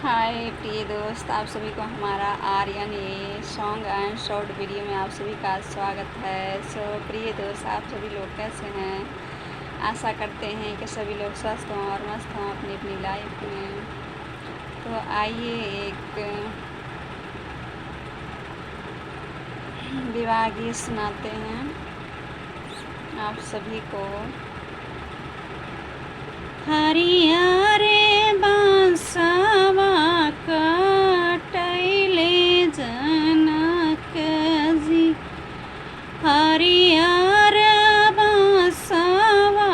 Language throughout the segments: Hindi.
हाय प्रिय दोस्त, आप सभी को हमारा आर्यन ये सॉन्ग एंड शॉर्ट वीडियो में आप सभी का स्वागत है। सो प्रिय दोस्त, आप सभी लोग कैसे हैं? आशा करते हैं कि सभी लोग स्वस्थ हों और मस्त हों अपनी अपनी लाइफ में। तो आइए एक विवाह गीत सुनाते हैं आप सभी को। हरिया रे बांसवा काटैले जनक जी, हरिया रे बांसवा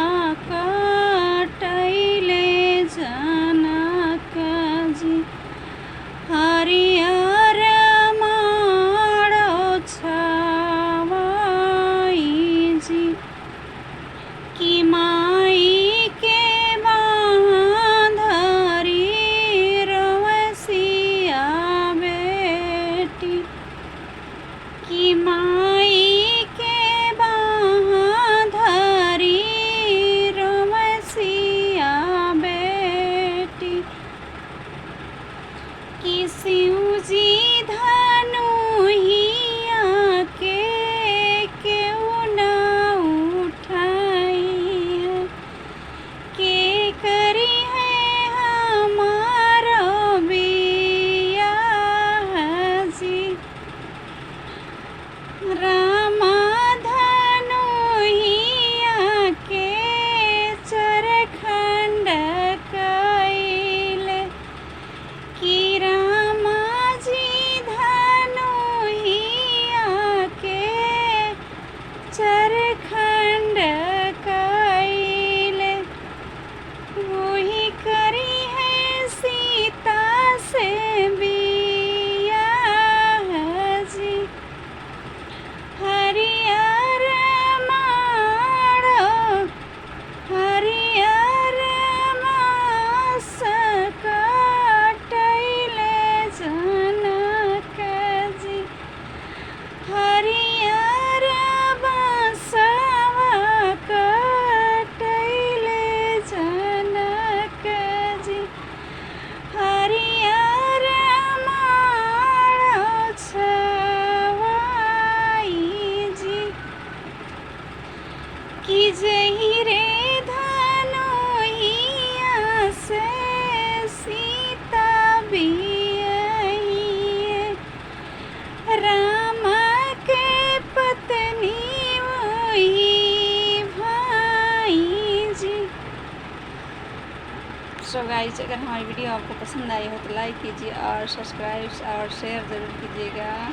काटैले जनक जी, हरिया रे माड़ो छवाई जी, कि माई कि माई के बाँधरी रमसिया बेटी, कि शिव जी धनुहिया के क्यों न उठाई है, के करी है हमारो बियाह जी। रामा धनुहिया के चरखंड कैले, कि रामा जी धनुहिया के चरखंड कैले, वही करी है सीता से बियाह जी। हरियर माड़ो हरियर मास काटैले जनक जी, हरियर बांसवा काटैले जनक जी, हरियर माड़ो कि जही रे धनुहिया से सीता बियाहिए, राम के पत्नी वही भाई जी। सो गाइस, अगर हमारी वीडियो आपको पसंद आई हो तो लाइक कीजिए और सब्सक्राइब और शेयर ज़रूर कीजिएगा।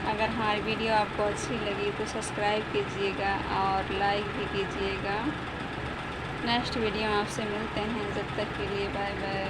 अगर हमारी वीडियो आपको अच्छी लगी तो सब्सक्राइब कीजिएगा और लाइक भी कीजिएगा। नेक्स्ट वीडियो में आपसे मिलते हैं, जब तक के लिए बाय बाय।